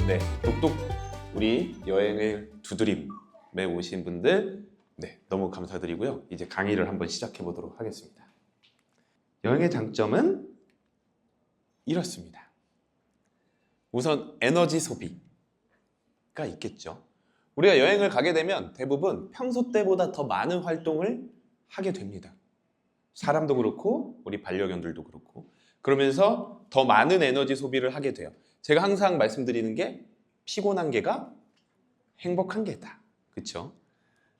네, 똑똑 우리 여행을 두드림에 오신 분들 너무 감사드리고요. 이제 강의를 한번 시작해 보도록 하겠습니다. 여행의 장점은 이렇습니다. 우선 에너지 소비가 있겠죠. 우리가 여행을 가게 되면 대부분 평소 때보다 더 많은 활동을 하게 됩니다. 사람도 그렇고 우리 반려견들도 그렇고 그러면서 더 많은 에너지 소비를 하게 돼요. 제가 항상 말씀드리는 게 피곤한 개가 행복한 개다. 그렇죠?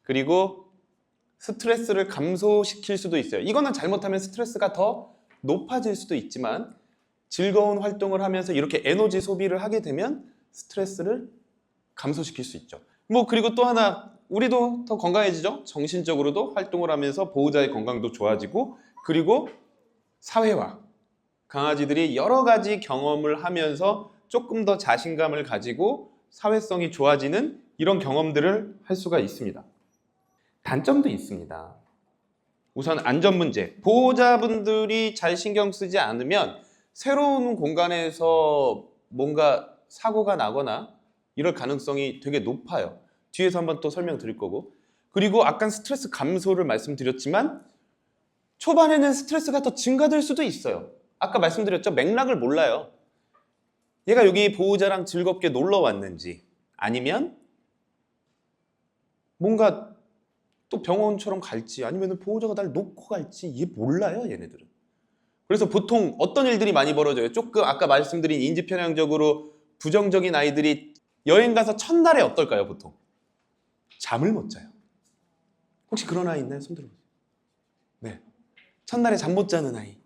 그리고 스트레스를 감소시킬 수도 있어요. 이거는 잘못하면 스트레스가 더 높아질 수도 있지만 즐거운 활동을 하면서 이렇게 에너지 소비를 하게 되면 스트레스를 감소시킬 수 있죠. 그리고 또 하나 우리도 더 건강해지죠. 정신적으로도 활동을 하면서 보호자의 건강도 좋아지고 그리고 사회화. 강아지들이 여러 가지 경험을 하면서 조금 더 자신감을 가지고 사회성이 좋아지는 이런 경험들을 할 수가 있습니다. 단점도 있습니다. 우선 안전 문제. 보호자분들이 잘 신경 쓰지 않으면 새로운 공간에서 뭔가 사고가 나거나 이럴 가능성이 되게 높아요. 뒤에서 한번 또 설명드릴 거고. 그리고 아까 스트레스 감소를 말씀드렸지만 초반에는 스트레스가 더 증가될 수도 있어요. 아까 말씀드렸죠? 맥락을 몰라요. 얘가 여기 보호자랑 즐겁게 놀러 왔는지 아니면 뭔가 또 병원처럼 갈지 아니면 보호자가 날 놓고 갈지 얘 몰라요, 얘네들은. 그래서 보통 어떤 일들이 많이 벌어져요? 조금 아까 말씀드린 인지편향적으로 부정적인 아이들이 여행 가서 첫날에 어떨까요, 보통? 잠을 못 자요. 혹시 그런 아이 있나요? 손 들어보세요. 네. 첫날에 잠 못 자는 아이.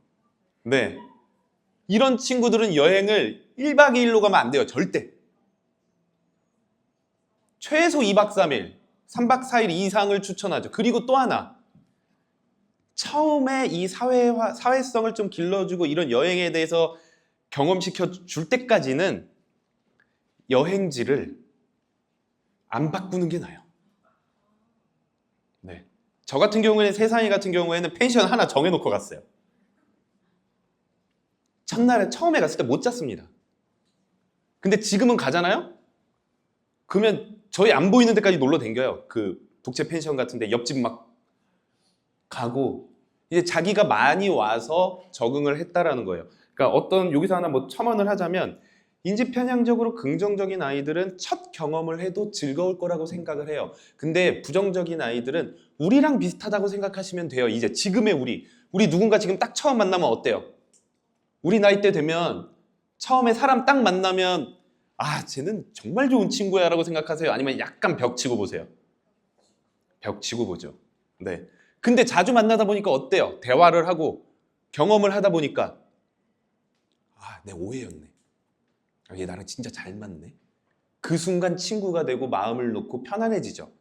네. 이런 친구들은 여행을 1박 2일로 가면 안 돼요. 절대. 최소 2박 3일, 3박 4일 이상을 추천하죠. 그리고 또 하나. 처음에 이 사회성을 좀 길러주고 이런 여행에 대해서 경험시켜 줄 때까지는 여행지를 안 바꾸는 게 나아요. 네. 저 같은 경우에는 세상이 같은 경우에는 펜션 하나 정해놓고 갔어요. 첫날에 처음에 갔을 때 못 잤습니다. 근데 지금은 가잖아요? 그러면 저희 안 보이는 데까지 놀러 댕겨요. 그 독채 펜션 같은데 옆집 막 가고 이제 자기가 많이 와서 적응을 했다라는 거예요. 그러니까 여기서 하나 첨언을 하자면 인지편향적으로 긍정적인 아이들은 첫 경험을 해도 즐거울 거라고 생각을 해요. 근데 부정적인 아이들은 우리랑 비슷하다고 생각하시면 돼요. 이제 지금의 우리 누군가 지금 딱 처음 만나면 어때요? 우리 나이 때 되면 처음에 사람 딱 만나면 쟤는 정말 좋은 친구야 라고 생각하세요? 아니면 약간 벽치고 보세요? 벽치고 보죠. 네. 근데 자주 만나다 보니까 어때요? 대화를 하고 경험을 하다 보니까 내 오해였네. 얘 나랑 진짜 잘 맞네. 그 순간 친구가 되고 마음을 놓고 편안해지죠.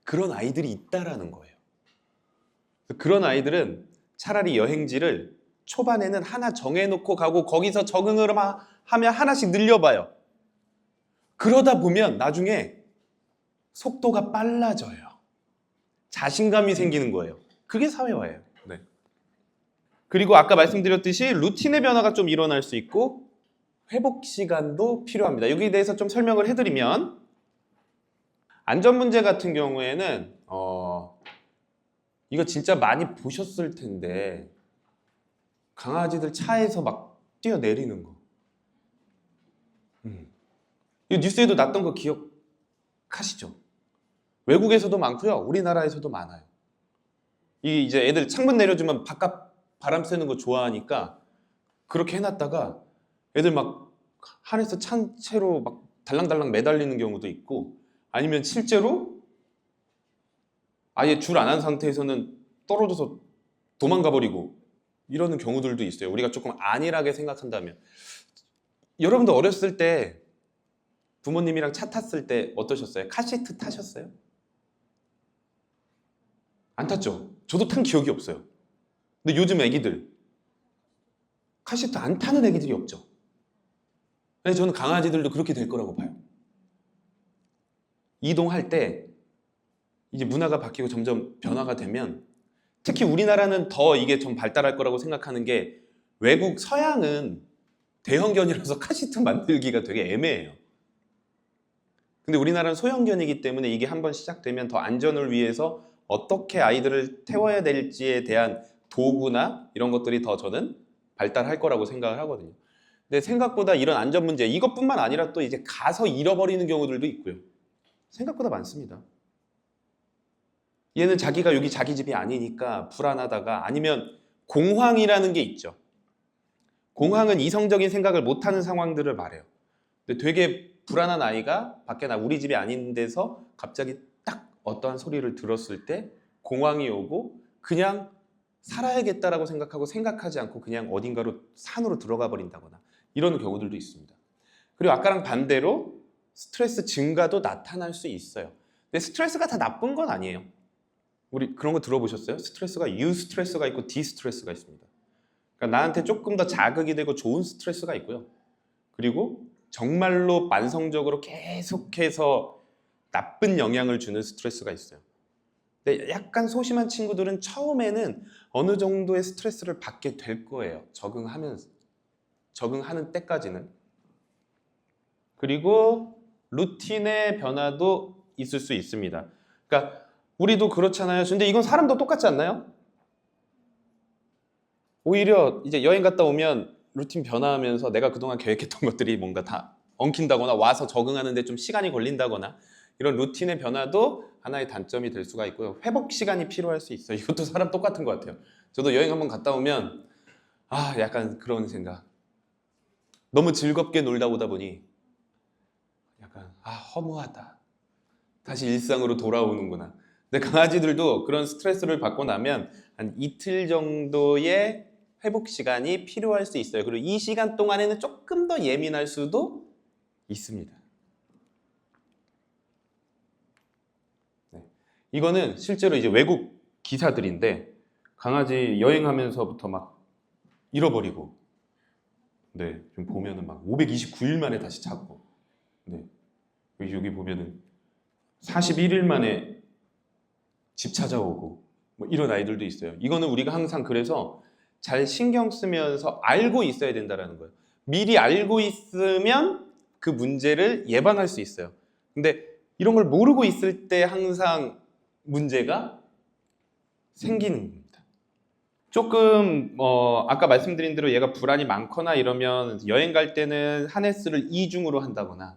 그런 아이들이 있다라는 거예요. 그런 아이들은 차라리 여행지를 초반에는 하나 정해놓고 가고 거기서 적응을 하면 하나씩 늘려봐요. 그러다 보면 나중에 속도가 빨라져요. 자신감이 생기는 거예요. 그게 사회화예요. 네. 그리고 아까 말씀드렸듯이 루틴의 변화가 좀 일어날 수 있고 회복 시간도 필요합니다. 여기에 대해서 좀 설명을 해드리면 안전 문제 같은 경우에는 이거 진짜 많이 보셨을 텐데 강아지들 차에서 막 뛰어내리는 거. 이 뉴스에도 났던 거 기억하시죠? 외국에서도 많고요. 우리나라에서도 많아요. 이제 애들 창문 내려주면 바깥 바람 쐬는 거 좋아하니까 그렇게 해놨다가 애들 막 한에서 찬 채로 막 달랑달랑 매달리는 경우도 있고 아니면 실제로 아예 줄 안 한 상태에서는 떨어져서 도망가 버리고 이러는 경우들도 있어요. 우리가 조금 안일하게 생각한다면. 여러분도 어렸을 때 부모님이랑 차 탔을 때 어떠셨어요? 카시트 타셨어요? 안 탔죠? 저도 탄 기억이 없어요. 근데 요즘 애기들 카시트 안 타는 애기들이 없죠. 근데 저는 강아지들도 그렇게 될 거라고 봐요. 이동할 때 이제 문화가 바뀌고 점점 변화가 되면 특히 우리나라는 더 이게 좀 발달할 거라고 생각하는 게 외국 서양은 대형견이라서 카시트 만들기가 되게 애매해요. 근데 우리나라는 소형견이기 때문에 이게 한번 시작되면 더 안전을 위해서 어떻게 아이들을 태워야 될지에 대한 도구나 이런 것들이 더 저는 발달할 거라고 생각을 하거든요. 근데 생각보다 이런 안전 문제, 이것뿐만 아니라 또 이제 가서 잃어버리는 경우들도 있고요. 생각보다 많습니다. 얘는 자기가 여기 자기 집이 아니니까 불안하다가, 아니면 공황이라는 게 있죠. 공황은 이성적인 생각을 못하는 상황들을 말해요. 근데 되게 불안한 아이가 밖에 우리 집이 아닌 데서 갑자기 딱 어떠한 소리를 들었을 때 공황이 오고 그냥 살아야겠다라고 생각하고 생각하지 않고 그냥 어딘가로 산으로 들어가 버린다거나 이런 경우들도 있습니다. 그리고 아까랑 반대로 스트레스 증가도 나타날 수 있어요. 근데 스트레스가 다 나쁜 건 아니에요. 우리 그런 거 들어보셨어요? 스트레스가 유스트레스가 있고 디스트레스가 있습니다. 그러니까 나한테 조금 더 자극이 되고 좋은 스트레스가 있고요. 그리고 정말로 만성적으로 계속해서 나쁜 영향을 주는 스트레스가 있어요. 근데 약간 소심한 친구들은 처음에는 어느 정도의 스트레스를 받게 될 거예요. 적응하는 때까지는. 그리고 루틴의 변화도 있을 수 있습니다. 그러니까 우리도 그렇잖아요. 근데 이건 사람도 똑같지 않나요? 오히려 이제 여행 갔다 오면 루틴 변화하면서 내가 그동안 계획했던 것들이 뭔가 다 엉킨다거나 와서 적응하는데 좀 시간이 걸린다거나 이런 루틴의 변화도 하나의 단점이 될 수가 있고요. 회복 시간이 필요할 수 있어요. 이것도 사람 똑같은 것 같아요. 저도 여행 한번 갔다 오면 약간 그런 생각. 너무 즐겁게 놀다 오다 보니 약간 허무하다. 다시 일상으로 돌아오는구나. 근데 강아지들도 그런 스트레스를 받고 나면 한 이틀 정도의 회복 시간이 필요할 수 있어요. 그리고 이 시간 동안에는 조금 더 예민할 수도 있습니다. 네. 이거는 실제로 이제 외국 기사들인데 강아지 여행하면서부터 막 잃어버리고, 네, 좀 보면은 막 529일 만에 다시 찾고, 네, 여기 보면은 41일 만에 집 찾아오고 뭐 이런 아이들도 있어요. 이거는 우리가 항상 그래서 잘 신경 쓰면서 알고 있어야 된다는 거예요. 미리 알고 있으면 그 문제를 예방할 수 있어요. 근데 이런 걸 모르고 있을 때 항상 문제가 생기는 겁니다. 조금 아까 말씀드린 대로 얘가 불안이 많거나 이러면 여행 갈 때는 하네스를 이중으로 한다거나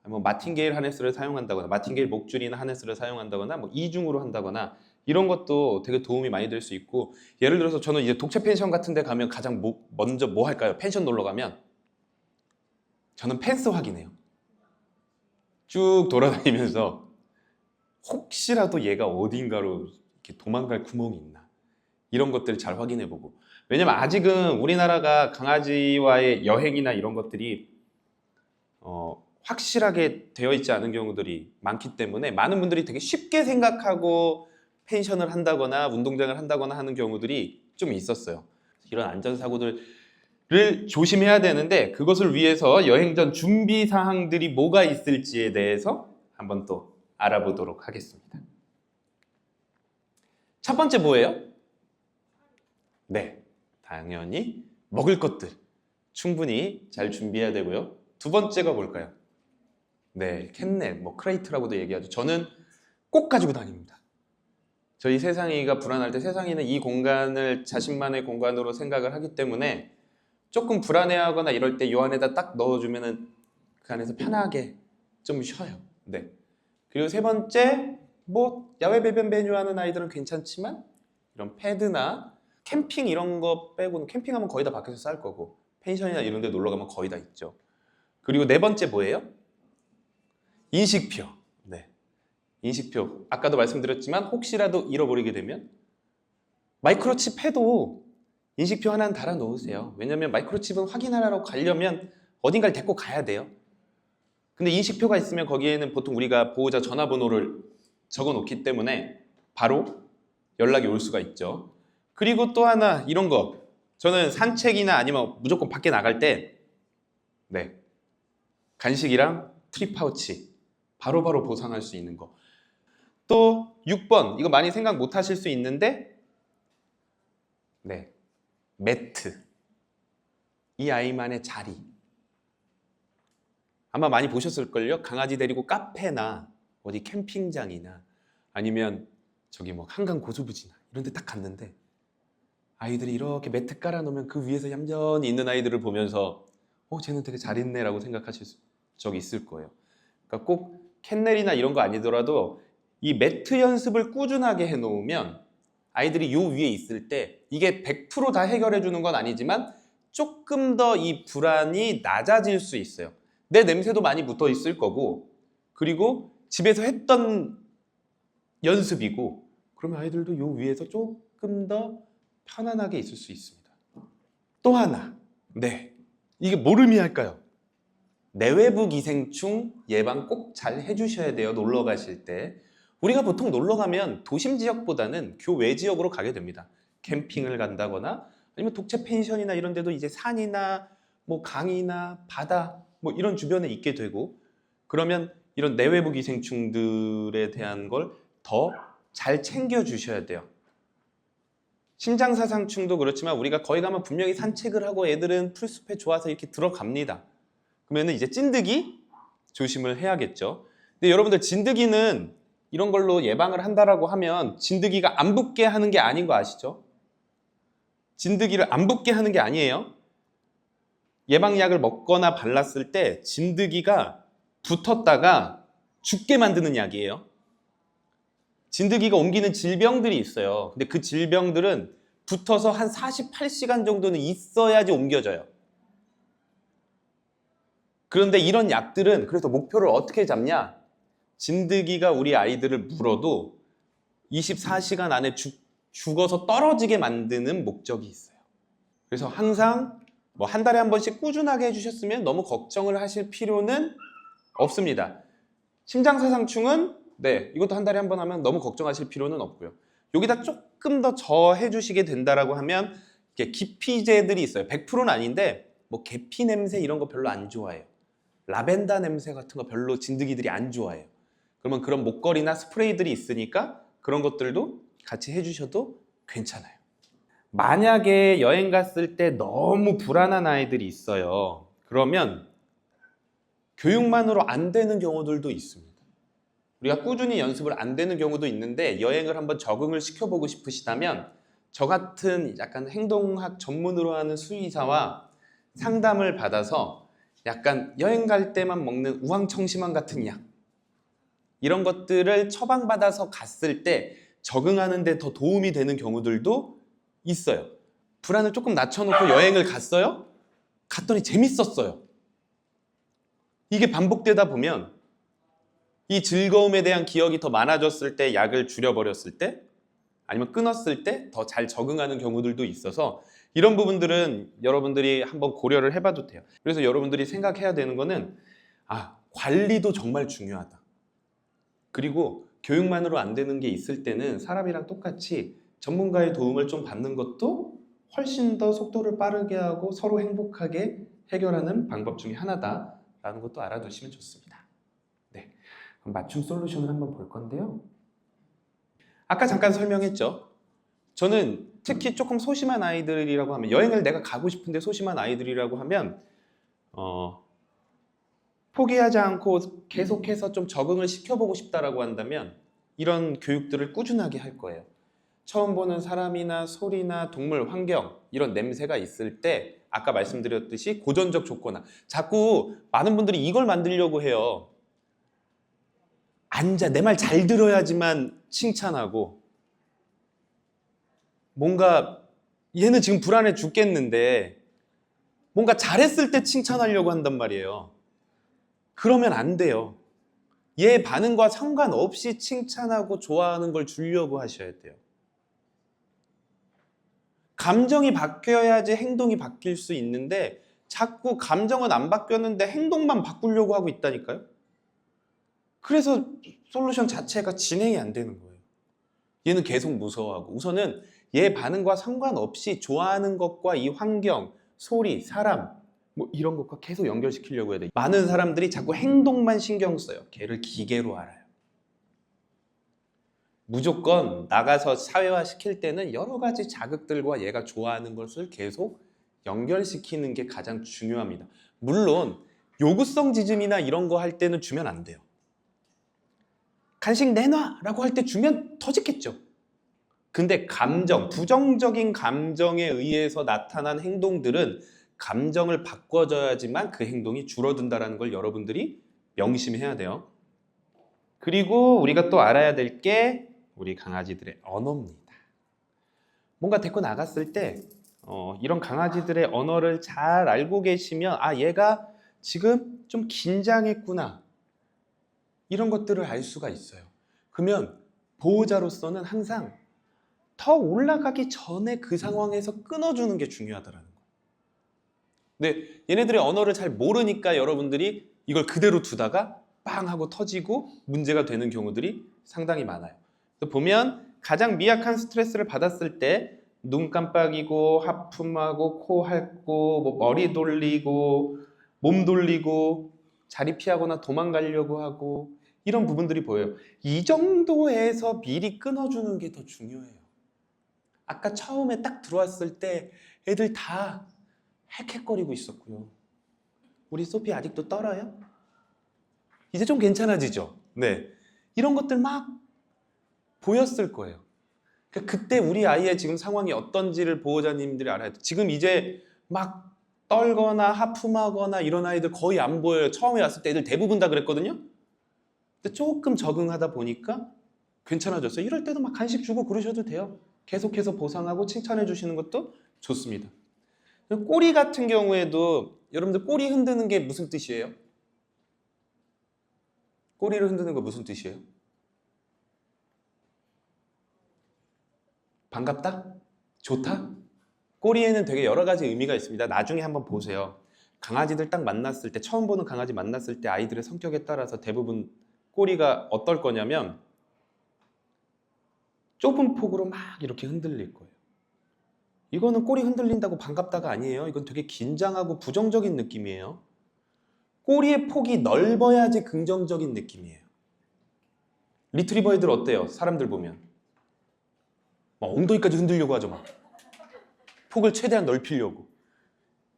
뭐 마틴게일 하네스를 사용한다거나 마틴게일 목줄이나 하네스를 사용한다거나 뭐 이중으로 한다거나 이런 것도 되게 도움이 많이 될 수 있고, 예를 들어서 저는 이제 독채 펜션 같은 데 가면 가장 먼저 뭐 할까요? 펜션 놀러 가면 저는 펜스 확인해요. 쭉 돌아다니면서 혹시라도 얘가 어딘가로 이렇게 도망갈 구멍이 있나 이런 것들을 잘 확인해보고, 왜냐면 아직은 우리나라가 강아지와의 여행이나 이런 것들이 확실하게 되어 있지 않은 경우들이 많기 때문에 많은 분들이 되게 쉽게 생각하고 펜션을 한다거나 운동장을 한다거나 하는 경우들이 좀 있었어요. 이런 안전사고들을 조심해야 되는데 그것을 위해서 여행 전 준비 사항들이 뭐가 있을지에 대해서 한번 또 알아보도록 하겠습니다. 첫 번째 뭐예요? 네, 당연히 먹을 것들 충분히 잘 준비해야 되고요. 두 번째가 뭘까요? 네, 캣넷, 뭐 크레이트라고도 얘기하죠. 저는 꼭 가지고 다닙니다. 저희 세상이가 불안할 때 세상이는 이 공간을 자신만의 공간으로 생각을 하기 때문에 조금 불안해하거나 이럴 때 이 안에다 딱 넣어주면은 그 안에서 편하게 좀 쉬어요. 네. 그리고 세 번째, 뭐 야외 배변 배뇨하는 아이들은 괜찮지만 이런 패드나 캠핑 이런 거 빼고는, 캠핑하면 거의 다 밖에서 쌀 거고 펜션이나 이런 데 놀러 가면 거의 다 있죠. 그리고 네 번째 뭐예요? 인식표. 네. 인식표. 아까도 말씀드렸지만 혹시라도 잃어버리게 되면 마이크로칩 해도 인식표 하나는 달아 놓으세요. 왜냐면 마이크로칩은 확인하러 가려면 어딘가를 데리고 가야 돼요. 근데 인식표가 있으면 거기에는 보통 우리가 보호자 전화번호를 적어 놓기 때문에 바로 연락이 올 수가 있죠. 그리고 또 하나 이런 거, 저는 산책이나 아니면 무조건 밖에 나갈 때 네, 간식이랑 트립 파우치 바로바로 보상할 수 있는 거. 또 6번, 이거 많이 생각 못 하실 수 있는데 네, 매트. 이 아이만의 자리. 아마 많이 보셨을걸요? 강아지 데리고 카페나 어디 캠핑장이나 아니면 저기 뭐 한강 고수부지나 이런 데 딱 갔는데 아이들이 이렇게 매트 깔아놓으면 그 위에서 얌전히 있는 아이들을 보면서 쟤는 되게 잘 있네 라고 생각하실 적이 있을 거예요. 그러니까 꼭 캔넬이나 이런 거 아니더라도 이 매트 연습을 꾸준하게 해놓으면 아이들이 요 위에 있을 때 이게 100% 다 해결해 주는 건 아니지만 조금 더 이 불안이 낮아질 수 있어요. 내 냄새도 많이 붙어 있을 거고 그리고 집에서 했던 연습이고 그러면 아이들도 요 위에서 조금 더 편안하게 있을 수 있습니다. 또 하나, 네, 이게 뭘 의미할까요? 내외부 기생충 예방 꼭 잘 해주셔야 돼요. 놀러 가실 때. 우리가 보통 놀러 가면 도심 지역보다는 교외 지역으로 가게 됩니다. 캠핑을 간다거나 아니면 독채 펜션이나 이런 데도 이제 산이나 뭐 강이나 바다 뭐 이런 주변에 있게 되고 그러면 이런 내외부 기생충들에 대한 걸 더 잘 챙겨 주셔야 돼요. 심장사상충도 그렇지만 우리가 거기 가면 분명히 산책을 하고 애들은 풀숲에 좋아서 이렇게 들어갑니다. 그러면 이제 찐득이 조심을 해야겠죠. 근데 여러분들 진드기는 이런 걸로 예방을 한다라고 하면 진드기가 안 붙게 하는 게 아닌 거 아시죠? 진드기를 안 붙게 하는 게 아니에요. 예방약을 먹거나 발랐을 때 진드기가 붙었다가 죽게 만드는 약이에요. 진드기가 옮기는 질병들이 있어요. 근데 그 질병들은 붙어서 한 48시간 정도는 있어야지 옮겨져요. 그런데 이런 약들은 그래서 목표를 어떻게 잡냐? 진드기가 우리 아이들을 물어도 24시간 안에 죽어서 떨어지게 만드는 목적이 있어요. 그래서 항상 뭐 한 달에 한 번씩 꾸준하게 해주셨으면 너무 걱정을 하실 필요는 없습니다. 심장사상충은 네, 이것도 한 달에 한 번 하면 너무 걱정하실 필요는 없고요. 여기다 조금 더 저해주시게 된다라고 하면 이렇게 기피제들이 있어요. 100%는 아닌데 뭐 계피 냄새 이런 거 별로 안 좋아해요. 라벤더 냄새 같은 거 별로 진드기들이 안 좋아해요. 그러면 그런 목걸이나 스프레이들이 있으니까 그런 것들도 같이 해주셔도 괜찮아요. 만약에 여행 갔을 때 너무 불안한 아이들이 있어요. 그러면 교육만으로 안 되는 경우들도 있습니다. 우리가 꾸준히 연습을 안 되는 경우도 있는데 여행을 한번 적응을 시켜보고 싶으시다면 저 같은 약간 행동학 전문으로 하는 수의사와 상담을 받아서 약간 여행 갈 때만 먹는 우황청심환 같은 약 이런 것들을 처방받아서 갔을 때 적응하는 데 더 도움이 되는 경우들도 있어요. 불안을 조금 낮춰놓고 여행을 갔어요? 갔더니 재밌었어요. 이게 반복되다 보면 이 즐거움에 대한 기억이 더 많아졌을 때 약을 줄여버렸을 때 아니면 끊었을 때 더 잘 적응하는 경우들도 있어서 이런 부분들은 여러분들이 한번 고려를 해봐도 돼요. 그래서 여러분들이 생각해야 되는 거는 관리도 정말 중요하다. 그리고 교육만으로 안 되는 게 있을 때는 사람이랑 똑같이 전문가의 도움을 좀 받는 것도 훨씬 더 속도를 빠르게 하고 서로 행복하게 해결하는 방법 중에 하나다라는 것도 알아두시면 좋습니다. 네, 그럼 맞춤 솔루션을 한번 볼 건데요. 아까 잠깐 설명했죠. 저는 특히 조금 소심한 아이들이라고 하면 여행을 내가 가고 싶은데 소심한 아이들이라고 하면 포기하지 않고 계속해서 좀 적응을 시켜보고 싶다라고 한다면 이런 교육들을 꾸준하게 할 거예요. 처음 보는 사람이나 소리나 동물, 환경 이런 냄새가 있을 때 아까 말씀드렸듯이 고전적 조건화 자꾸 많은 분들이 이걸 만들려고 해요. 앉아 내 말 잘 들어야지만 칭찬하고 뭔가 얘는 지금 불안해 죽겠는데 뭔가 잘했을 때 칭찬하려고 한단 말이에요. 그러면 안 돼요. 얘 반응과 상관없이 칭찬하고 좋아하는 걸 주려고 하셔야 돼요. 감정이 바뀌어야지 행동이 바뀔 수 있는데 자꾸 감정은 안 바뀌었는데 행동만 바꾸려고 하고 있다니까요. 그래서 솔루션 자체가 진행이 안 되는 거예요. 얘는 계속 무서워하고 우선은 얘 반응과 상관없이 좋아하는 것과 이 환경, 소리, 사람 뭐 이런 것과 계속 연결시키려고 해야 돼요. 많은 사람들이 자꾸 행동만 신경 써요. 걔를 기계로 알아요. 무조건 나가서 사회화 시킬 때는 여러 가지 자극들과 얘가 좋아하는 것을 계속 연결시키는 게 가장 중요합니다. 물론 요구성 지즘이나 이런 거 할 때는 주면 안 돼요. 간식 내놔라고 할 때 주면 터지겠죠. 근데 감정, 부정적인 감정에 의해서 나타난 행동들은 감정을 바꿔줘야지만 그 행동이 줄어든다는 걸 여러분들이 명심해야 돼요. 그리고 우리가 또 알아야 될 게 우리 강아지들의 언어입니다. 뭔가 데리고 나갔을 때 이런 강아지들의 언어를 잘 알고 계시면 얘가 지금 좀 긴장했구나, 이런 것들을 알 수가 있어요. 그러면 보호자로서는 항상 더 올라가기 전에 그 상황에서 끊어주는 게 중요하다는 거예요. 근데 얘네들의 언어를 잘 모르니까 여러분들이 이걸 그대로 두다가 빵 하고 터지고 문제가 되는 경우들이 상당히 많아요. 그래서 보면 가장 미약한 스트레스를 받았을 때 눈 깜빡이고 하품하고 코 핥고 뭐 머리 돌리고 몸 돌리고 자리 피하거나 도망가려고 하고 이런 부분들이 보여요. 이 정도에서 미리 끊어주는 게 더 중요해요. 아까 처음에 딱 들어왔을 때 애들 다 헥헥거리고 있었고요. 우리 소피 아직도 떨어요? 이제 좀 괜찮아지죠? 네. 이런 것들 막 보였을 거예요. 그때 우리 아이의 지금 상황이 어떤지를 보호자님들이 알아야 돼요. 지금 이제 막 떨거나 하품하거나 이런 아이들 거의 안 보여요. 처음에 왔을 때 애들 대부분 다 그랬거든요. 근데 조금 적응하다 보니까 괜찮아졌어요. 이럴 때도 막 간식 주고 그러셔도 돼요. 계속해서 보상하고 칭찬해 주시는 것도 좋습니다. 꼬리 같은 경우에도 여러분들 꼬리 흔드는 게 무슨 뜻이에요? 꼬리를 흔드는 거 무슨 뜻이에요? 반갑다? 좋다? 꼬리에는 되게 여러 가지 의미가 있습니다. 나중에 한번 보세요. 강아지들 딱 만났을 때, 처음 보는 강아지 만났을 때 아이들의 성격에 따라서 대부분 꼬리가 어떨 거냐면 좁은 폭으로 막 이렇게 흔들릴 거예요. 이거는 꼬리 흔들린다고 반갑다가 아니에요. 이건 되게 긴장하고 부정적인 느낌이에요. 꼬리의 폭이 넓어야지 긍정적인 느낌이에요. 리트리버 애들 어때요? 사람들 보면 막 엉덩이까지 흔들려고 하죠. 막 폭을 최대한 넓히려고.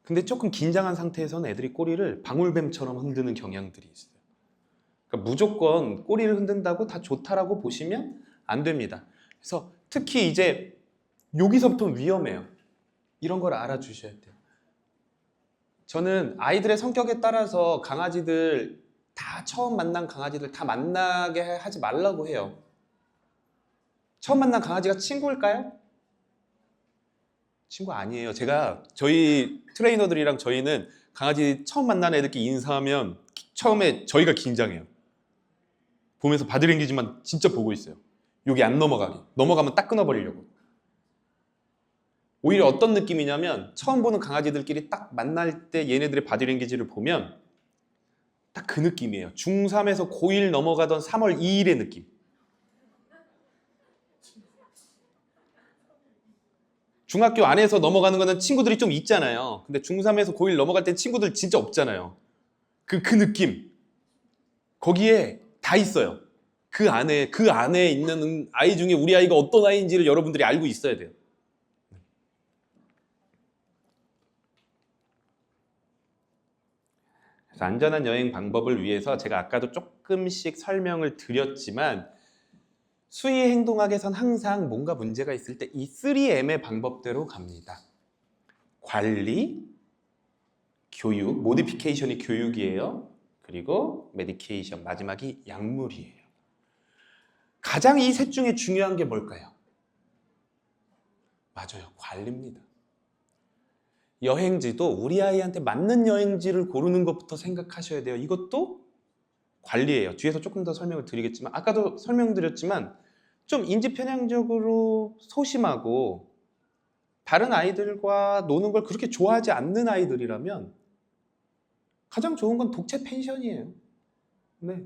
근데 조금 긴장한 상태에서는 애들이 꼬리를 방울뱀처럼 흔드는 경향들이 있어요. 그러니까 무조건 꼬리를 흔든다고 다 좋다라고 보시면 안 됩니다. 그래서 특히 이제 여기서부터 위험해요. 이런 걸 알아주셔야 돼요. 저는 아이들의 성격에 따라서 강아지들 다 처음 만난 강아지들 다 만나게 하지 말라고 해요. 처음 만난 강아지가 친구일까요? 친구 아니에요. 저희 트레이너들이랑 저희는 강아지 처음 만난 애들끼리 인사하면 처음에 저희가 긴장해요. 보면서 바디랭귀지만 진짜 보고 있어요. 여기 안 넘어가게. 넘어가면 딱 끊어버리려고. 오히려 어떤 느낌이냐면 처음 보는 강아지들끼리 딱 만날 때 얘네들의 바디랭귀지를 보면 딱 그 느낌이에요. 중3에서 고1 넘어가던 3월 2일의 느낌. 중학교 안에서 넘어가는 거는 친구들이 좀 있잖아요. 근데 중3에서 고1 넘어갈 땐 친구들 진짜 없잖아요. 그 느낌. 거기에 다 있어요. 그 안에 있는 아이 중에 우리 아이가 어떤 아이인지를 여러분들이 알고 있어야 돼요. 그래서 안전한 여행 방법을 위해서 제가 아까도 조금씩 설명을 드렸지만 수의 행동학에선 항상 뭔가 문제가 있을 때 이 3M의 방법대로 갑니다. 관리, 교육, 모디피케이션이 교육이에요. 그리고 메디케이션, 마지막이 약물이에요. 가장 이 셋 중에 중요한 게 뭘까요? 맞아요. 관리입니다. 여행지도 우리 아이한테 맞는 여행지를 고르는 것부터 생각하셔야 돼요. 이것도 관리예요. 뒤에서 조금 더 설명을 드리겠지만 아까도 설명드렸지만 좀 인지편향적으로 소심하고 다른 아이들과 노는 걸 그렇게 좋아하지 않는 아이들이라면 가장 좋은 건 독채 펜션이에요. 네.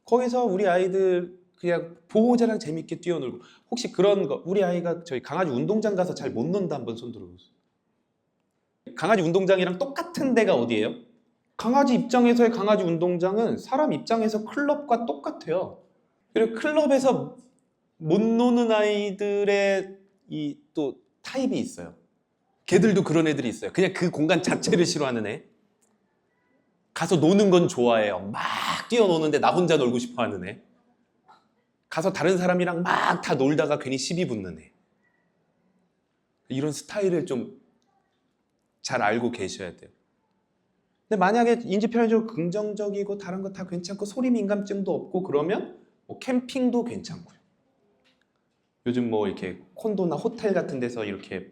거기서 우리 아이들 그냥 보호자랑 재밌게 뛰어놀고 혹시 그런 거 우리 아이가 저희 강아지 운동장 가서 잘 못 논다 한번 손 들어보세요. 강아지 운동장이랑 똑같은 데가 어디예요? 강아지 입장에서의 강아지 운동장은 사람 입장에서 클럽과 똑같아요. 그리고 클럽에서 못 노는 아이들의 이 또 타입이 있어요. 걔들도 그런 애들이 있어요. 그냥 그 공간 자체를 싫어하는 애. 가서 노는 건 좋아해요. 막 뛰어노는데 나 혼자 놀고 싶어 하는 애. 가서 다른 사람이랑 막 다 놀다가 괜히 시비 붙는 애. 이런 스타일을 좀 잘 알고 계셔야 돼요. 근데 만약에 인지 표현적으로 긍정적이고 다른 거 다 괜찮고 소리 민감증도 없고 그러면 뭐 캠핑도 괜찮고요. 요즘 뭐 이렇게 콘도나 호텔 같은 데서 이렇게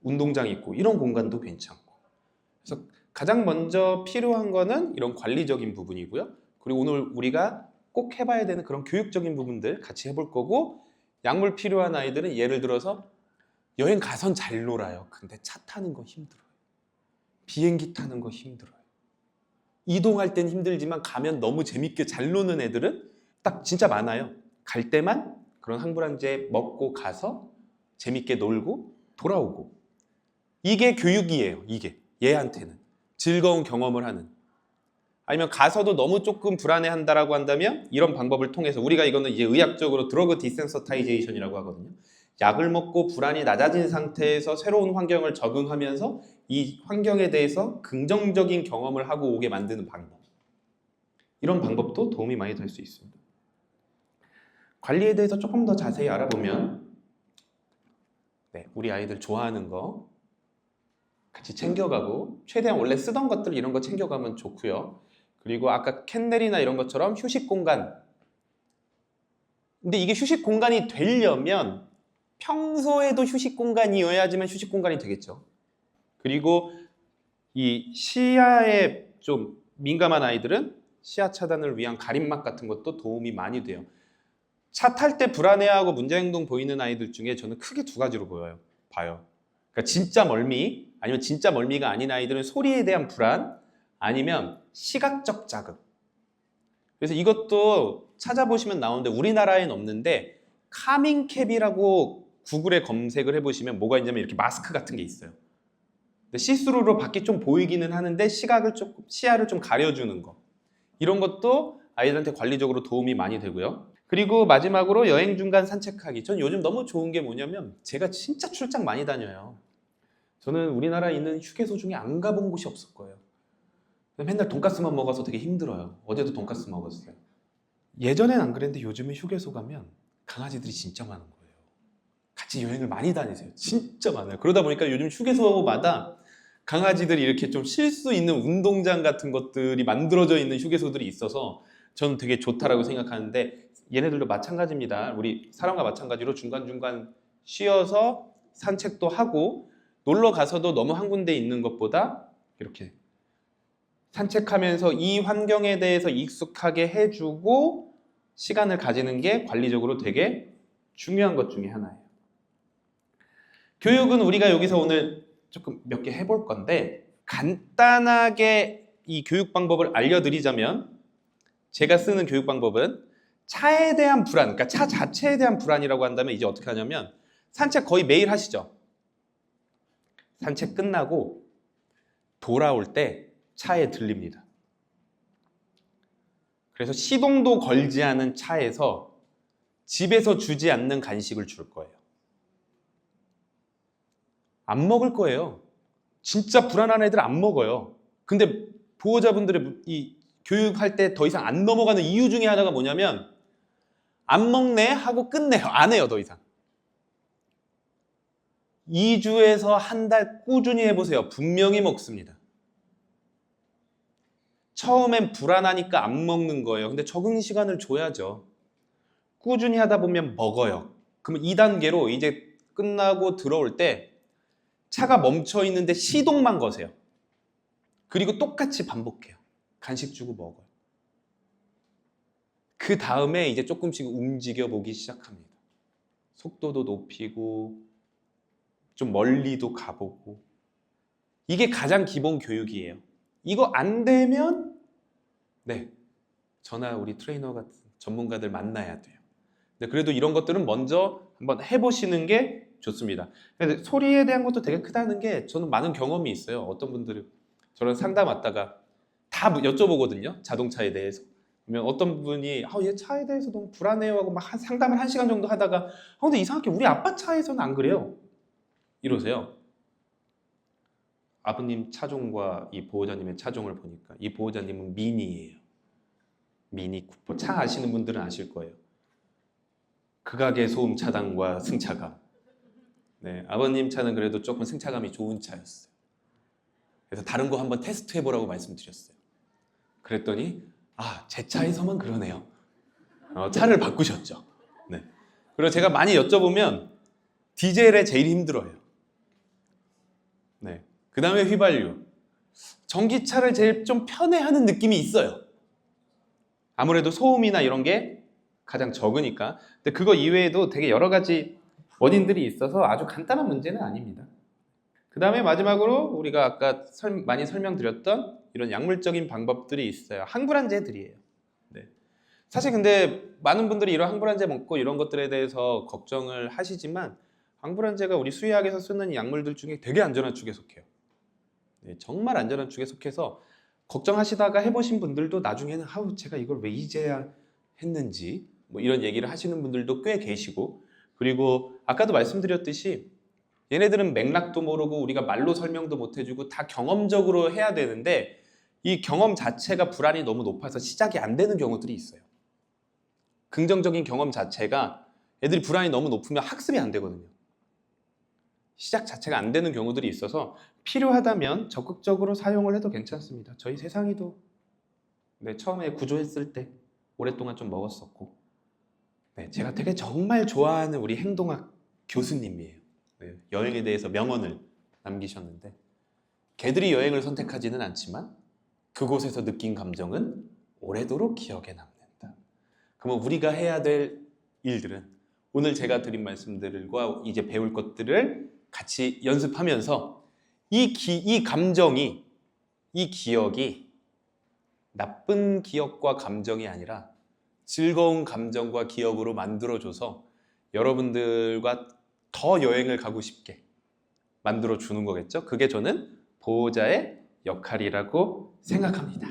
운동장 있고 이런 공간도 괜찮고. 그래서 가장 먼저 필요한 거는 이런 관리적인 부분이고요. 그리고 오늘 우리가 꼭 해봐야 되는 그런 교육적인 부분들 같이 해볼 거고, 약물 필요한 아이들은 예를 들어서 여행 가선 잘 놀아요. 근데 차 타는 거 힘들어요. 비행기 타는 거 힘들어요. 이동할 땐 힘들지만 가면 너무 재밌게 잘 노는 애들은 딱 진짜 많아요. 갈 때만 그런 항불안제 먹고 가서 재밌게 놀고 돌아오고. 이게 교육이에요. 이게 얘한테는 즐거운 경험을 하는. 아니면 가서도 너무 조금 불안해한다라고 한다면 이런 방법을 통해서, 우리가 이거는 이제 의학적으로 드러그 디센서타이제이션이라고 하거든요. 약을 먹고 불안이 낮아진 상태에서 새로운 환경을 적응하면서 이 환경에 대해서 긍정적인 경험을 하고 오게 만드는 방법. 이런 방법도 도움이 많이 될 수 있습니다. 관리에 대해서 조금 더 자세히 알아보면 우리 아이들 좋아하는 거 같이 챙겨가고, 최대한 원래 쓰던 것들 이런 거 챙겨가면 좋고요. 그리고 아까 캔넬이나 이런 것처럼 휴식 공간. 근데 이게 휴식 공간이 되려면 평소에도 휴식 공간이어야지만 휴식 공간이 되겠죠. 그리고 이 시야에 좀 민감한 아이들은 시야 차단을 위한 가림막 같은 것도 도움이 많이 돼요. 차 탈 때 불안해하고 문제행동 보이는 아이들 중에 저는 크게 두 가지로 봐요. 그러니까 진짜 멀미, 아니면 진짜 멀미가 아닌 아이들은 소리에 대한 불안, 아니면 시각적 자극. 그래서 이것도 찾아보시면 나오는데 우리나라엔 없는데, 카밍캡이라고 구글에 검색을 해보시면 뭐가 있냐면 이렇게 마스크 같은 게 있어요. 근데 시스루로 밖이 좀 보이기는 하는데 시야를 좀 가려주는 거. 이런 것도 아이들한테 관리적으로 도움이 많이 되고요. 그리고 마지막으로 여행 중간 산책하기. 전 요즘 너무 좋은 게 뭐냐면 제가 진짜 출장 많이 다녀요. 저는 우리나라에 있는 휴게소 중에 안 가본 곳이 없을 거예요. 맨날 돈가스만 먹어서 되게 힘들어요. 어제도 돈가스 먹었어요. 예전엔 안 그랬는데 요즘은 휴게소 가면 강아지들이 진짜 많은 거예요. 같이 여행을 많이 다니세요. 진짜 많아요. 그러다 보니까 요즘 휴게소마다 강아지들이 이렇게 좀 쉴 수 있는 운동장 같은 것들이 만들어져 있는 휴게소들이 있어서 저는 되게 좋다라고 생각하는데, 얘네들도 마찬가지입니다. 우리 사람과 마찬가지로 중간중간 쉬어서 산책도 하고, 놀러 가서도 너무 한 군데 있는 것보다 이렇게 산책하면서 이 환경에 대해서 익숙하게 해주고 시간을 가지는 게 관리적으로 되게 중요한 것 중에 하나예요. 교육은 우리가 여기서 오늘 조금 몇 개 해볼 건데, 간단하게 이 교육 방법을 알려드리자면, 제가 쓰는 교육 방법은 차에 대한 불안, 그러니까 차 자체에 대한 불안이라고 한다면 이제 어떻게 하냐면, 산책 거의 매일 하시죠? 산책 끝나고 돌아올 때 차에 들립니다. 그래서 시동도 걸지 않은 차에서 집에서 주지 않는 간식을 줄 거예요. 안 먹을 거예요. 진짜 불안한 애들 안 먹어요. 근데 보호자분들의 이 교육할 때 더 이상 안 넘어가는 이유 중에 하나가 뭐냐면, 안 먹네 하고 끝내요. 안 해요, 더 이상. 2주에서 한 달 꾸준히 해보세요. 분명히 먹습니다. 처음엔 불안하니까 안 먹는 거예요. 근데 적응 시간을 줘야죠. 꾸준히 하다 보면 먹어요. 그러면 2단계로 이제 끝나고 들어올 때 차가 멈춰 있는데 시동만 거세요. 그리고 똑같이 반복해요. 간식 주고 먹어요. 그 다음에 이제 조금씩 움직여 보기 시작합니다. 속도도 높이고 좀 멀리도 가보고. 이게 가장 기본 교육이에요. 이거 안 되면 저나 우리 트레이너 같은 전문가들 만나야 돼요. 근데 그래도 이런 것들은 먼저 한번 해보시는 게 좋습니다. 근데 소리에 대한 것도 되게 크다는 게, 저는 많은 경험이 있어요. 어떤 분들은 저랑 상담 왔다가 다 여쭤보거든요. 자동차에 대해서. 그러면 어떤 분이 얘 차에 대해서 너무 불안해요 하고 막 상담을 1시간 정도 하다가 근데 이상하게 우리 아빠 차에서는 안 그래요. 이러세요. 아버님 차종과 이 보호자님의 차종을 보니까 이 보호자님은 미니예요. 미니 쿠퍼. 차 아시는 분들은 아실 거예요. 극악의 소음 차단과 승차감. 네, 아버님 차는 그래도 조금 승차감이 좋은 차였어요. 그래서 다른 거 한번 테스트 해보라고 말씀드렸어요. 그랬더니 제 차에서만 그러네요. 차를 바꾸셨죠. 네. 그리고 제가 많이 여쭤보면 디젤에 제일 힘들어요. 네. 그 다음에 휘발유. 전기차를 제일 좀 편해하는 느낌이 있어요. 아무래도 소음이나 이런 게 가장 적으니까. 근데 그거 이외에도 되게 여러 가지 원인들이 있어서 아주 간단한 문제는 아닙니다. 그 다음에 마지막으로 우리가 아까 많이 설명드렸던 이런 약물적인 방법들이 있어요. 항불안제들이에요. 네. 사실 근데 많은 분들이 이런 항불안제 먹고 이런 것들에 대해서 걱정을 하시지만 항불안제가 우리 수의학에서 쓰는 약물들 중에 되게 안전한 축에 속해요. 네, 정말 안전한 축에 속해서 걱정하시다가 해보신 분들도 나중에는 제가 이걸 왜 이제야 했는지 뭐 이런 얘기를 하시는 분들도 꽤 계시고, 그리고 아까도 말씀드렸듯이 얘네들은 맥락도 모르고 우리가 말로 설명도 못 해주고 다 경험적으로 해야 되는데 이 경험 자체가 불안이 너무 높아서 시작이 안 되는 경우들이 있어요. 긍정적인 경험 자체가 애들이 불안이 너무 높으면 학습이 안 되거든요. 시작 자체가 안 되는 경우들이 있어서 필요하다면 적극적으로 사용을 해도 괜찮습니다. 저희 세상이도 처음에 구조했을 때 오랫동안 좀 먹었었고, 제가 되게 정말 좋아하는 우리 행동학 교수님이에요. 여행에 대해서 명언을 남기셨는데, 개들이 여행을 선택하지는 않지만 그곳에서 느낀 감정은 오래도록 기억에 남는다. 그러면 우리가 해야 될 일들은 오늘 제가 드린 말씀들과 이제 배울 것들을 같이 연습하면서 이 감정이, 이 기억이 나쁜 기억과 감정이 아니라 즐거운 감정과 기억으로 만들어줘서 여러분들과 더 여행을 가고 싶게 만들어주는 거겠죠? 그게 저는 보호자의 역할이라고 생각합니다.